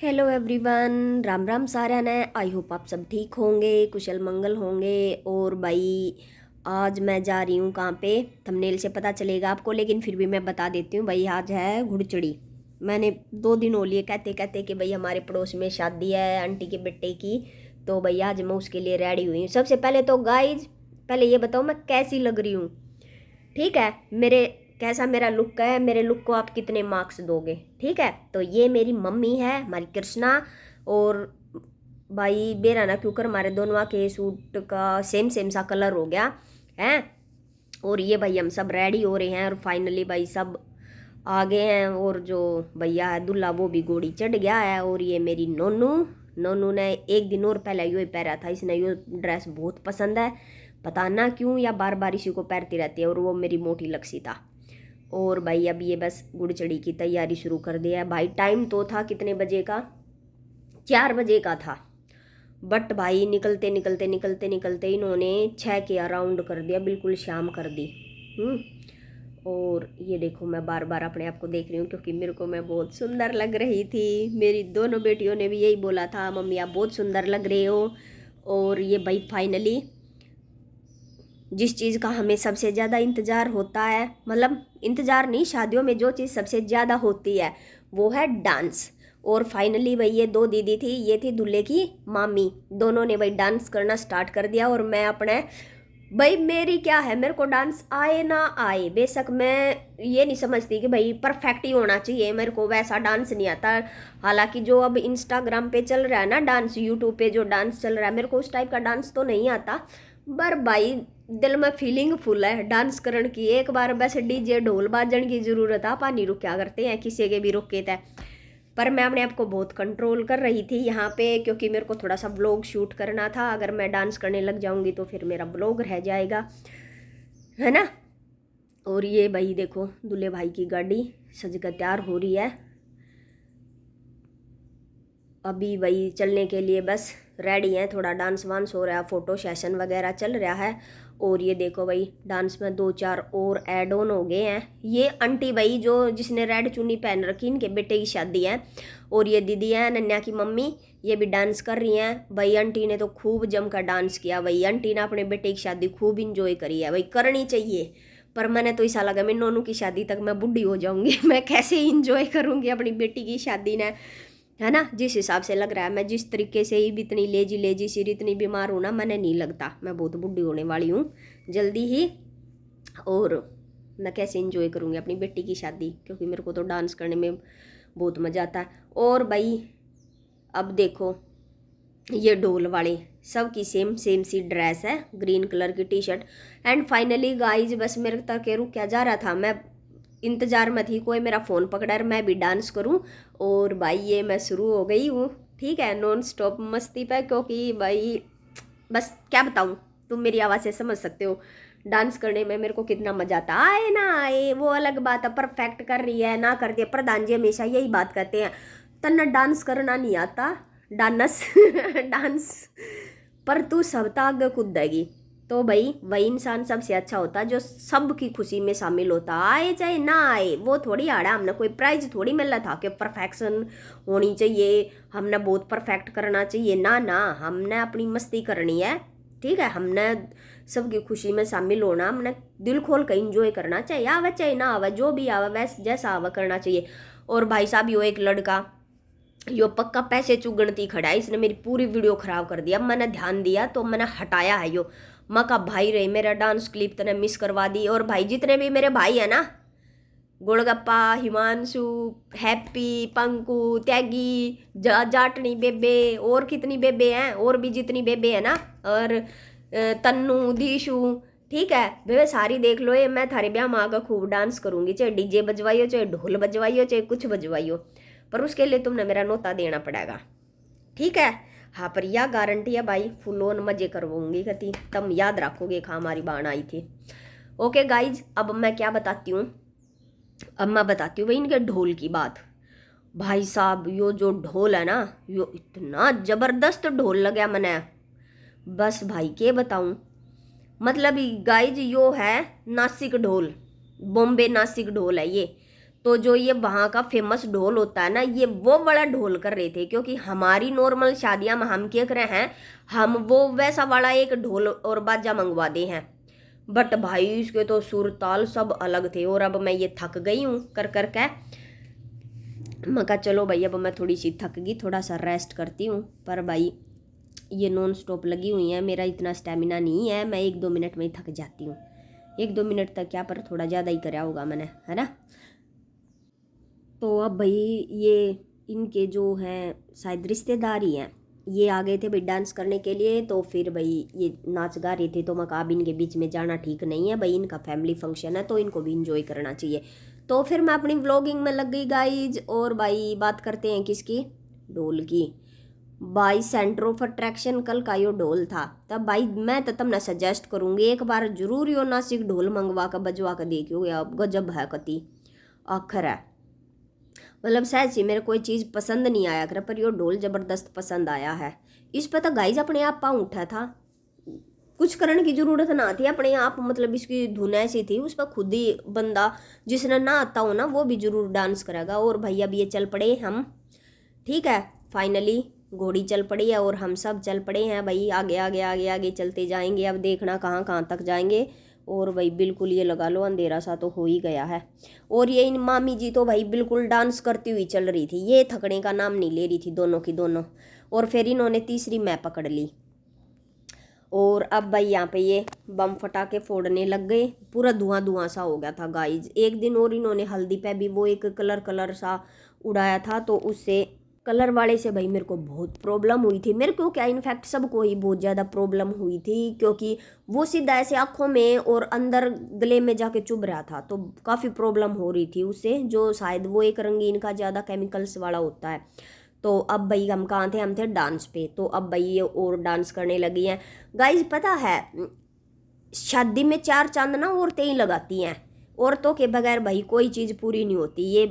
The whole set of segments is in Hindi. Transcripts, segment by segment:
हेलो एवरीवन, राम राम सारा ने। आई होप आप सब ठीक होंगे, कुशल मंगल होंगे। और भाई आज मैं जा रही हूँ कहाँ पे, थंबनेल से पता चलेगा आपको, लेकिन फिर भी मैं बता देती हूँ। भाई आज है घुड़चड़ी। मैंने 2 दिन हो लिए कहते कहते कि भाई हमारे पड़ोस में शादी है आंटी के बेटे की, तो भाई आज मैं उसके लिए रेडी हुई हूँ। सबसे पहले तो गाइज पहले ये बताओ मैं कैसी लग रही हूँ, ठीक है। कैसा मेरा लुक है, मेरे लुक को आप कितने मार्क्स दोगे, ठीक है। तो ये मेरी मम्मी है, हमारी कृष्णा। और भाई बेरा ना क्यों कर, हमारे दोनों के सूट का सेम सेम सा कलर हो गया है। और ये भाई हम सब रेडी हो रहे हैं और फाइनली भाई सब आ गए हैं। और जो भैया है दूल्हा वो भी घोड़ी चढ़ गया है। और ये मेरी नोनू नोनू ने एक दिन और पहले यो ही पहना था, इसने यो ड्रेस बहुत पसंद है, पता ना क्यों, या बार बार इसी को पहनती रहती है। और वो मेरी मोटी लक्ष्यता। और भाई अब ये बस गुड़चड़ी की तैयारी शुरू कर दिया है। भाई टाइम तो था कितने बजे का, 4 बजे का था, बट भाई निकलते निकलते निकलते निकलते इन्होंने 6 के अराउंड कर दिया, बिल्कुल शाम कर दी। और ये देखो मैं बार बार अपने आप को देख रही हूँ क्योंकि मेरे को मैं बहुत सुंदर लग रही थी। मेरी दोनों बेटियों ने भी यही बोला था, मम्मी आप बहुत सुंदर लग रहे हो। और ये भाई फाइनली जिस चीज़ का हमें सबसे ज़्यादा इंतज़ार होता है, मतलब इंतज़ार नहीं, शादियों में जो चीज़ सबसे ज़्यादा होती है वो है डांस। और फाइनली भाई ये 2 दीदी थी, ये थी दूल्हे की मामी, दोनों ने भाई डांस करना स्टार्ट कर दिया। और मैं अपने भाई मेरी क्या है, मेरे को डांस आए ना आए, बेशक मैं ये नहीं समझती कि भाई परफेक्ट ही होना चाहिए, मेरे को वैसा डांस नहीं आता। हालांकि जो अब इंस्टाग्राम पे चल रहा है ना डांस, यूट्यूब पे जो डांस चल रहा है, मेरे को उस टाइप का डांस तो नहीं आता। पर भाई दिल में फीलिंग फुल है डांस करने की। एक बार बस डीजे ढोल बाजन की जरूरत है, पानी रुकया करते हैं किसी के भी रुके थे। पर मैं अपने आप को बहुत कंट्रोल कर रही थी यहाँ पे, क्योंकि मेरे को थोड़ा सा ब्लॉग शूट करना था। अगर मैं डांस करने लग जाऊंगी तो फिर मेरा ब्लॉग रह जाएगा, है ना। और ये भाई देखो दूल्हे भाई की गाड़ी सज कर तैयार हो रही है, अभी वही चलने के लिए बस रेडी हैं। थोड़ा डांस वांस हो रहा है, फोटो सेशन वगैरह चल रहा है। और ये देखो भाई डांस में 2-4 और ऐड ऑन हो गए हैं। ये आंटी भाई जो जिसने रेड चुन्नी पहन रखी, इनके बेटे की शादी है। और ये दीदी है नन्या की मम्मी, ये भी डांस कर रही हैं। भाई आंटी ने तो खूब जमकर डांस किया, भाई आंटी ने अपने बेटे की शादी खूब इंजॉय करी है, भाई करनी चाहिए। पर मैंने तो ऐसा लगा मैं नोनू की शादी तक मैं बुढ़ी हो जाऊंगी मैं कैसे इंजॉय करूंगी अपनी बेटी की शादी ने, है ना। जिस हिसाब से लग रहा है, मैं जिस तरीके से ही इतनी लेजी लेजी सी इतनी बीमार हूँ ना, मैंने नहीं लगता मैं बहुत बुढ़ी होने वाली हूँ जल्दी ही। और मैं कैसे इंजॉय करूँगी अपनी बेटी की शादी, क्योंकि मेरे को तो डांस करने में बहुत मज़ा आता है। और भाई अब देखो ये ढोल वाले सबकी सेम सेम सी ड्रेस है, ग्रीन कलर की T shirt. And finally guys बस मेरे तक रुक क्या जा रहा था, मैं इंतजार में थी कोई मेरा फ़ोन पकड़ा और मैं भी डांस करूं। और भाई ये मैं शुरू हो गई हूँ, ठीक है, नॉन स्टॉप मस्ती पे। क्योंकि भाई बस क्या बताऊँ, तुम मेरी आवाज़ से समझ सकते हो डांस करने में मेरे को कितना मजा आता। आए ना आए वो अलग बात है, परफेक्ट कर रही है ना कर दिया। प्रधान जी हमेशा यही बात कहते हैं, तन्ना डांस करना नहीं आता, डांस डांस पर तू सब आगे कूद देगी। तो भाई वही इंसान सबसे अच्छा होता है जो सबकी खुशी में शामिल होता, आए चाहे ना आए। वो थोड़ी आड़ा हमने कोई प्राइज थोड़ी मिला था कि परफेक्शन होनी चाहिए, हमने बहुत परफेक्ट करना चाहिए, ना ना, हमने अपनी मस्ती करनी है, ठीक है। हमने सबकी खुशी में शामिल होना, हमने दिल खोल कर इंजॉय करना, चाहे आवे चाहे ना आवे, जो भी आवे वैसे जैसा आवे करना चाहिए। और भाई साहब यो एक लड़का यो पक्का पैसे चुगणती खड़ा है, इसने मेरी पूरी वीडियो खराब कर दिया। मैंने ध्यान दिया तो मैंने हटाया है यो। मैं का भाई रही मेरा डांस क्लिप तने मिस करवा दी। और भाई जितने भी मेरे भाई है ना, गोलगप्पा, हिमांशु, हैप्पी, पंकु, त्यागी, जाटनी बेबे, और कितनी बेबे हैं, और भी जितनी बेबे है ना, और तन्नू, दीशु, ठीक है बेबे सारी देख लो। ये मैं थारे ब्याह में आकर खूब डांस करूंगी, चाहे डीजे बजवाइयो, चाहे ढोल बजवाइयो, चाहे कुछ बजवाइयो, पर उसके लिए तुमने मेरा नोता देना पड़ेगा, ठीक है। हाँ पर यह गारंटी है भाई फुल ऑन मजे करवाऊंगी कति, तुम याद रखोगे कहाँ हमारी बाण आई थी। ओके गाइज अब मैं क्या बताती हूँ, अब मैं बताती हूँ भाई इनके ढोल की बात। भाई साहब यो जो ढोल है ना, यो इतना जबरदस्त ढोल लगा मैंने, बस भाई के बताऊँ। मतलब गाइज यो है नासिक ढोल, बॉम्बे नासिक ढोल है ये। तो जो ये वहाँ का फेमस ढोल होता है ना, ये वो वाला ढोल कर रहे थे, क्योंकि हमारी नॉर्मल शादियाँ में हम क्या करे हैं, हम वो वैसा वाला एक ढोल और बाजा मंगवा दे हैं। बट भाई इसके तो सुर ताल सब अलग थे। और अब मैं ये थक गई हूँ कर कर के, मैं कहा चलो भाई अब मैं थोड़ी सी थक गई, थोड़ा सा रेस्ट करती हूँ। पर भाई ये नॉन स्टॉप लगी हुई है, मेरा इतना स्टेमिना नहीं है, मैं 1-2 मिनट में ही थक जाती हूँ। 1-2 मिनट तक क्या, पर थोड़ा ज़्यादा ही कराया होगा मैंने, है ना। तो अब भाई ये इनके जो हैं शायद रिश्तेदार ही हैं, ये आ गए थे भाई डांस करने के लिए। तो फिर भाई ये नाच गा रहे थे, तो मैं कहा इनके बीच में जाना ठीक नहीं है भाई, इनका फैमिली फंक्शन है तो इनको भी इंजॉय करना चाहिए। तो फिर मैं अपनी व्लॉगिंग में लग गई गाइज। और भाई बात करते हैं किसकी, ढोल की। भाई सेंटर ऑफ अट्रैक्शन कल का यो ढोल था। तब भाई मैं तो तुमने सजेस्ट करूँगी एक बार जरूर यो नासिक ढोल मंगवा कर बजवा कर देखियो, या गजब है कति आखिर है। मतलब शायद से मेरे कोई चीज़ पसंद नहीं आया कर, पर यो ढोल ज़बरदस्त पसंद आया है। इस पर तो गाइज अपने आप पाँव उठा था, कुछ करने की ज़रूरत ना थी अपने आप, मतलब इसकी धुन ऐसी थी, उस पर खुद ही बंदा जिसने ना आता हो ना वो भी जरूर डांस करेगा। और भाई अब ये चल पड़े हम, ठीक है, फाइनली घोड़ी चल पड़ी है और हम सब चल पड़े हैं भाई, आगे आगे आगे आगे चलते जाएंगे। अब देखना कहाँ कहाँ तक जाएंगे। और भाई बिल्कुल ये लगा लो अंधेरा सा तो हो ही गया है। और ये इन मामी जी तो भाई बिल्कुल डांस करती हुई चल रही थी, ये थकने का नाम नहीं ले रही थी, दोनों की दोनों। और फिर इन्होंने तीसरी मैं पकड़ ली। और अब भाई यहाँ पे ये बम फटाके फोड़ने लग गए, पूरा धुआं धुआं सा हो गया था गाइज। एक दिन और इन्होंने हल्दी पे भी वो एक कलर कलर सा उड़ाया था, तो उससे कलर वाले से भाई मेरे को बहुत प्रॉब्लम हुई थी। मेरे को क्या, इनफैक्ट सबको ही बहुत ज़्यादा प्रॉब्लम हुई थी, क्योंकि वो सीधा ऐसे आँखों में और अंदर गले में जाके चुभ रहा था, तो काफ़ी प्रॉब्लम हो रही थी उससे, जो शायद वो एक रंगीन का ज़्यादा केमिकल्स वाला होता है। तो अब भाई हम कहाँ थे, हम थे डांस पे। तो अब भाई ये और डांस करने लगी हैं गाइज। पता है शादी में 4 चांद ना औरतें ही लगाती हैं, औरतों के बगैर भाई कोई चीज़ पूरी नहीं होती, ये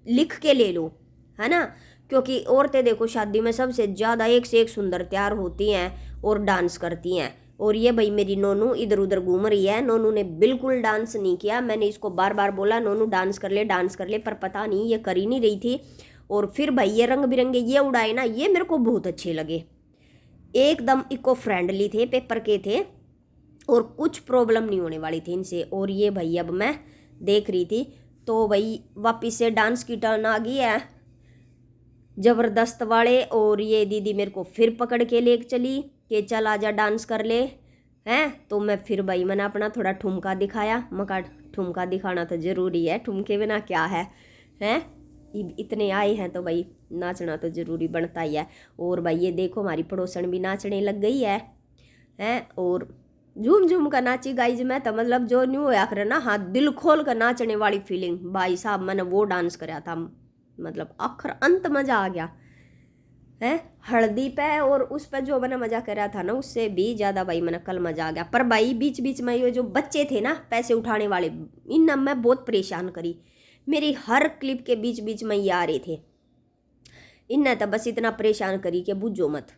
लिख के ले लो, है ना। क्योंकि औरतें देखो शादी में सबसे ज़्यादा एक से एक सुंदर तैयार होती हैं और डांस करती हैं। और ये भाई मेरी नोनू इधर उधर घूम रही है, नोनू ने बिल्कुल डांस नहीं किया। मैंने इसको बार बार बोला नोनू डांस कर ले डांस कर ले, पर पता नहीं ये कर ही नहीं रही थी। और फिर भाई ये रंग बिरंगे ये उड़ाए ना, ये मेरे को बहुत अच्छे लगे, एकदम इको फ्रेंडली थे, पेपर के थे और कुछ प्रॉब्लम नहीं होने वाली थी इनसे। और ये भाई अब मैं देख रही थी, तो भाई वापिस से डांस की टर्न आ गई है जबरदस्त वाले। और ये दीदी मेरे को फिर पकड़ के ले चली कि चल आजा डांस कर ले, हैं। तो मैं फिर भाई मैंने अपना थोड़ा ठुमका दिखाया, मका ठुमका दिखाना तो ज़रूरी है, ठुमके बिना क्या है, हैं। इतने आए हैं तो भाई नाचना तो ज़रूरी बनता ही है। और भाई ये देखो हमारी पड़ोसन भी नाचने लग गई है, हैं। और झूम झूम कर नाची गाइज। मैं तो मतलब जो न्यू होया करे ना, हाँ दिल खोल कर नाचने वाली फीलिंग, भाई साहब मैंने वो डांस कराया था, मतलब आखिर अंत मज़ा आ गया है हल्दी पे। और उस पर जो मैंने मज़ा करा था ना, उससे भी ज़्यादा भाई मैंने कल मज़ा आ गया। पर भाई बीच बीच में ये जो बच्चे थे ना पैसे उठाने वाले, इन मैं बहुत परेशान करी, मेरी हर क्लिप के बीच बीच में ये आ रहे थे, इनने तो बस इतना परेशान करी कि बुझो मत।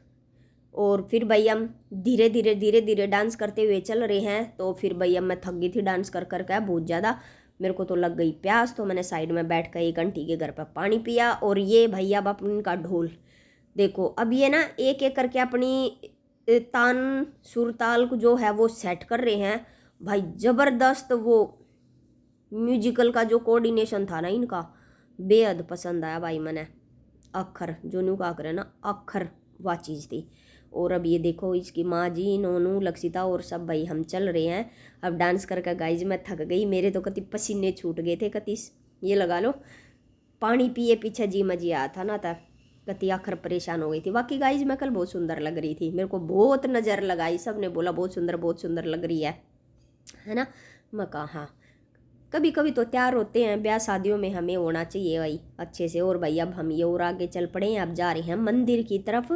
और फिर भाई हम धीरे धीरे डांस करते हुए चल रहे हैं। तो फिर भाई अब मैं थक गई थी डांस कर कर के बहुत ज़्यादा, मेरे को तो लग गई प्यास, तो मैंने साइड में बैठ कर एक आंटी के घर पर पानी पिया। और ये भैया अब इनका ढोल देखो, अब ये ना एक एक करके अपनी तान सुरताल को जो है वो सेट कर रहे हैं भाई। ज़बरदस्त वो म्यूजिकल का जो कोऑर्डिनेशन था ना इनका, बेहद पसंद आया भाई मैंने। अखर जो न्यू का करे ना, अखर वह चीज़ थी। और अब ये देखो इसकी माँ जी नोनू लक्षिता और सब भाई हम चल रहे हैं अब डांस करके। गाइज मैं थक गई, मेरे तो कति पसीने छूट गए थे, कति ये लगा लो पानी पिए पीछे जी मजी आया था ना, था कति आखिर परेशान हो गई थी। बाकी गाइज मैं कल बहुत सुंदर लग रही थी, मेरे को बहुत नज़र लगाई, सब ने बोला बहुत सुंदर लग रही है ना। मैं कहा हाँ, कभी कभी तो तैयार होते हैं, ब्याह शादियों में हमें होना चाहिए भाई अच्छे से। और भाई अब हम ये और आगे चल पड़े हैं, अब जा रहे हैं मंदिर की तरफ,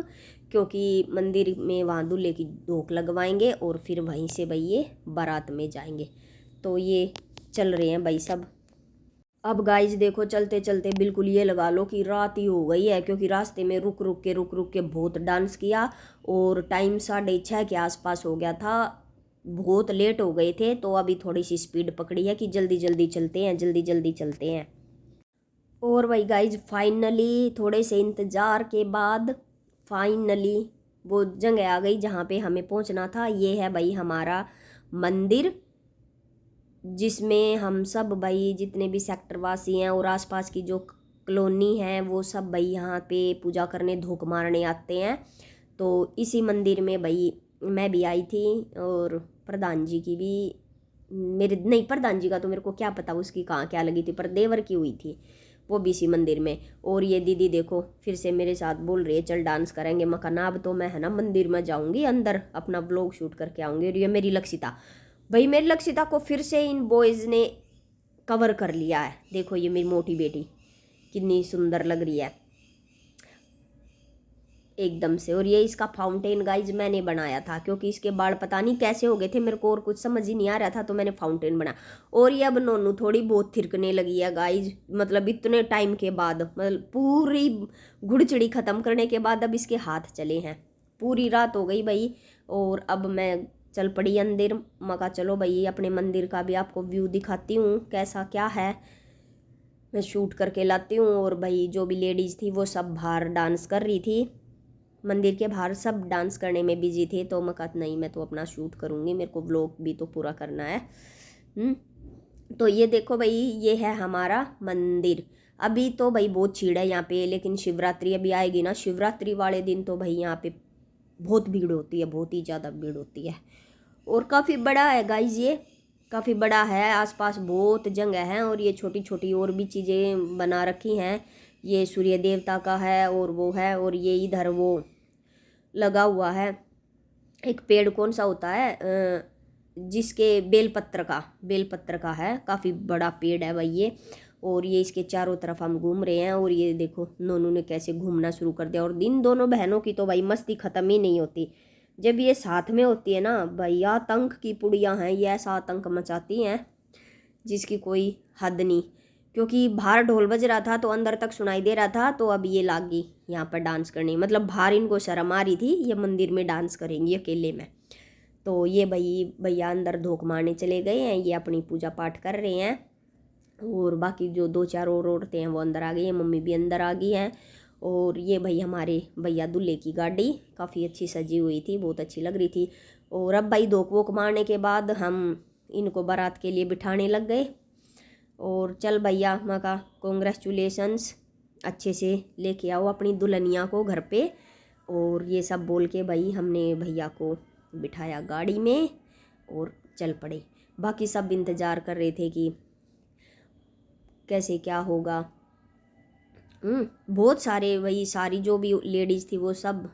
क्योंकि मंदिर में वहाँ दूल्हे की धोक लगवाएंगे और फिर वहीं से भाई ये बारात में जाएंगे। तो ये चल रहे हैं भाई सब। अब गाइज देखो चलते चलते बिल्कुल ये लगा लो कि रात ही हो गई है, क्योंकि रास्ते में रुक रुक के बहुत डांस किया। और टाइम 6:30 के आसपास हो गया था, बहुत लेट हो गए थे। तो अभी थोड़ी सी स्पीड पकड़ी है कि जल्दी जल्दी चलते हैं, जल्दी जल्दी चलते हैं। और वही गाइज फाइनली थोड़े से इंतज़ार के बाद फाइनली वो जगह आ गई जहाँ पे हमें पहुँचना था। ये है भाई हमारा मंदिर, जिसमें हम सब भाई जितने भी सेक्टर वासी हैं और आसपास की जो कॉलोनी है वो सब भाई यहाँ पे पूजा करने धूप मारने आते हैं। तो इसी मंदिर में भाई मैं भी आई थी और प्रधान जी की भी, मेरे नहीं प्रधान जी का तो मेरे को क्या पता उसकी कहाँ क्या लगी थी, पर देवर की हुई थी वो भी इसी मंदिर में। और ये दीदी देखो फिर से मेरे साथ बोल रही है चल डांस करेंगे। मैं कहा ना अब तो मैं है ना मंदिर में जाऊंगी, अंदर अपना ब्लॉग शूट करके आऊंगी। और ये मेरी लक्षिता, भाई मेरी लक्षिता को फिर से इन बॉयज़ ने कवर कर लिया है। देखो ये मेरी मोटी बेटी कितनी सुंदर लग रही है एकदम से। और ये इसका फाउंटेन गाइज मैंने बनाया था, क्योंकि इसके बाल पता नहीं कैसे हो गए थे, मेरे को और कुछ समझ ही नहीं आ रहा था, तो मैंने फाउंटेन बनाया। और ये अब नोनू थोड़ी बहुत थिरकने लगी है गाइज, मतलब इतने टाइम के बाद, मतलब पूरी घुड़चड़ी ख़त्म करने के बाद अब इसके हाथ चले हैं। पूरी रात हो गई भाई और अब मैं चल पड़ी अंदर। मैं कहा चलो भाई अपने मंदिर का भी आपको व्यू दिखाती हूँ कैसा क्या है, मैं शूट करके लाती हूँ। और भाई जो भी लेडीज़ थी वो सब बाहर डांस कर रही थी, मंदिर के बाहर सब डांस करने में बिजी थे। तो मैं कहा नहीं मैं तो अपना शूट करूँगी, मेरे को व्लॉग भी तो पूरा करना है। तो ये देखो भाई ये है हमारा मंदिर। अभी तो भाई बहुत भीड़ है यहाँ पे, लेकिन शिवरात्रि अभी आएगी ना, शिवरात्रि वाले दिन तो भाई यहाँ पे बहुत भीड़ होती है, बहुत ही ज़्यादा भीड़ होती है। और काफ़ी बड़ा है गाइज, ये काफ़ी बड़ा है, आसपास बहुत जगह है। और ये छोटी छोटी और भी चीज़ें बना रखी हैं। ये सूर्य देवता का है और वो है, और ये इधर वो लगा हुआ है एक पेड़, कौन सा होता है जिसके बेलपत्र का है, काफ़ी बड़ा पेड़ है भाई ये। और ये इसके चारों तरफ हम घूम रहे हैं। और ये देखो नोनू ने कैसे घूमना शुरू कर दिया। और इन दोनों बहनों की तो भाई मस्ती ख़त्म ही नहीं होती। जब ये साथ में होती है ना भाई, आतंक की पुड़ियाँ हैं, ये ऐसा आतंक मचाती हैं जिसकी कोई हद नहीं। क्योंकि बाहर ढोल बज रहा था तो अंदर तक सुनाई दे रहा था, तो अब ये लागी यहाँ पर डांस करने, मतलब बाहर इनको शर्म आ रही थी, ये मंदिर में डांस करेंगी अकेले में। तो ये भाई भैया अंदर धोख मारने चले गए हैं, ये अपनी पूजा पाठ कर रहे हैं। और बाकी जो दो चार और औरतें हैं वो अंदर आ गई हैं, मम्मी भी अंदर आ गई हैं। और ये भाई हमारे भैया दूल्हे की गाड़ी काफ़ी अच्छी सजी हुई थी, बहुत अच्छी लग रही थी। और अब भाई धोख वोख मारने के बाद हम इनको बारात के लिए बिठाने लग गए। और चल भैया माँ का कॉन्ग्रेचुलेशंस, अच्छे से लेके आओ अपनी दुल्हनिया को घर पे। और ये सब बोल के भाई हमने भैया को बिठाया गाड़ी में और चल पड़े। बाकी सब इंतज़ार कर रहे थे कि कैसे क्या होगा। बहुत सारे वही सारी जो भी लेडीज़ थी वो सब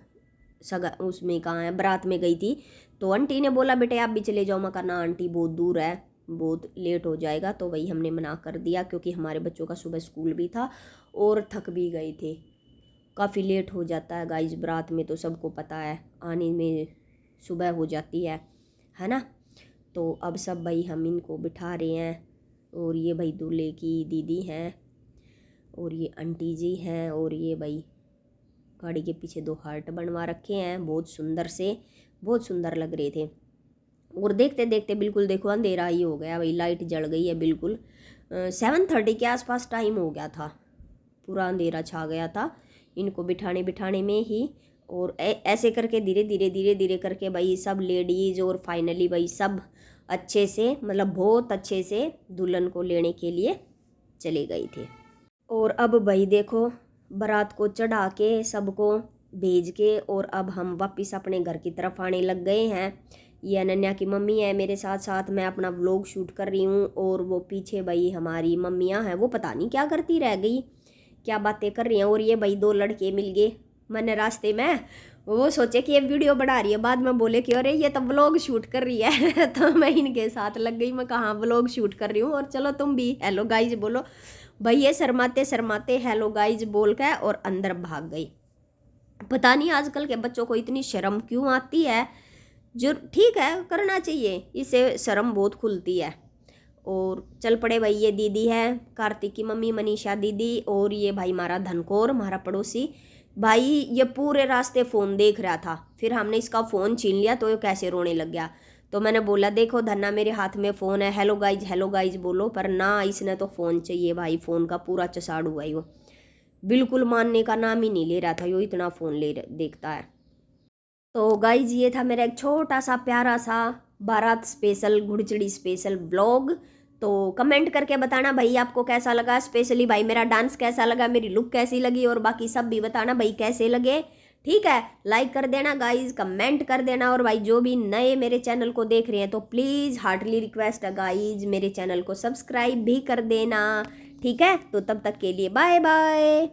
सगा उसमें कहाँ है बारात में गई थी। तो आंटी ने बोला बेटे आप भी चले जाओ। मैं कहा ना आंटी बहुत दूर है, बहुत लेट हो जाएगा। तो वही हमने मना कर दिया, क्योंकि हमारे बच्चों का सुबह स्कूल भी था और थक भी गए थे। काफ़ी लेट हो जाता है गाइस बारात में, तो सबको पता है आने में सुबह हो जाती है ना। तो अब सब भाई हम इनको बिठा रहे हैं। और ये भाई दूल्हे की दीदी हैं और ये आंटी जी हैं। और ये भाई गाड़ी के पीछे दो हार्ट बनवा रखे हैं, बहुत सुंदर से, बहुत सुंदर लग रहे थे। और देखते देखते बिल्कुल देखो अंधेरा ही हो गया भाई, लाइट जल गई है बिल्कुल। 7:30 के आसपास टाइम हो गया था, पूरा अंधेरा छा गया था इनको बिठाने में ही। और ऐसे करके धीरे धीरे धीरे धीरे करके भाई सब लेडीज़ और फाइनली भाई सब अच्छे से, मतलब बहुत अच्छे से दुल्हन को लेने के लिए चले गए थे। और अब भाई देखो बारात को चढ़ा के सबको भेज के और अब हम वापस अपने घर की तरफ आने लग गए हैं। ये अनन्या की मम्मी है मेरे साथ साथ, मैं अपना व्लॉग शूट कर रही हूँ। और वो पीछे भाई हमारी मम्मियाँ हैं, वो पता नहीं क्या करती रह गई, क्या बातें कर रही हैं। और ये भाई दो लड़के मिल गए मैंने रास्ते में, वो सोचे कि ये वीडियो बना रही है, बाद में बोले कि अरे ये तो व्लॉग शूट कर रही है तो मैं इनके साथ लग गई। मैं कहाँ व्लॉग शूट कर रही हूँ, और चलो तुम भी हेलो गाइज बोलो। भाई ये शर्माते शर्माते हेलो गाइज बोल के और अंदर भाग गई। पता नहीं आजकल के बच्चों को इतनी शर्म क्यों आती है, जो ठीक है करना चाहिए, इससे शर्म बहुत खुलती है। और चल पड़े भाई, ये दीदी है कार्तिक की मम्मी मनीषा दीदी। और ये भाई हमारा धनकोर, हमारा पड़ोसी भाई, ये पूरे रास्ते फ़ोन देख रहा था, फिर हमने इसका फ़ोन छीन लिया तो ये कैसे रोने लग गया। तो मैंने बोला देखो धन्ना मेरे हाथ में फ़ोन है, हेलो गाइज बोलो, पर ना इसने तो फ़ोन चाहिए भाई, फ़ोन का पूरा चसाड़ू है वो, बिल्कुल मानने का नाम ही नहीं ले रहा था, यो इतना फ़ोन देखता है। तो गाइज ये था मेरा एक छोटा सा प्यारा सा बारात स्पेशल, घुड़चड़ी स्पेशल ब्लॉग। तो कमेंट करके बताना भाई आपको कैसा लगा, स्पेशली भाई मेरा डांस कैसा लगा, मेरी लुक कैसी लगी, और बाकी सब भी बताना भाई कैसे लगे। ठीक है, लाइक कर देना गाइज, कमेंट कर देना, और भाई जो भी नए मेरे चैनल को देख रहे हैं तो प्लीज़ हार्डली रिक्वेस्ट है गाइज मेरे चैनल को सब्सक्राइब भी कर देना। ठीक है, तो तब तक के लिए बाय बाय।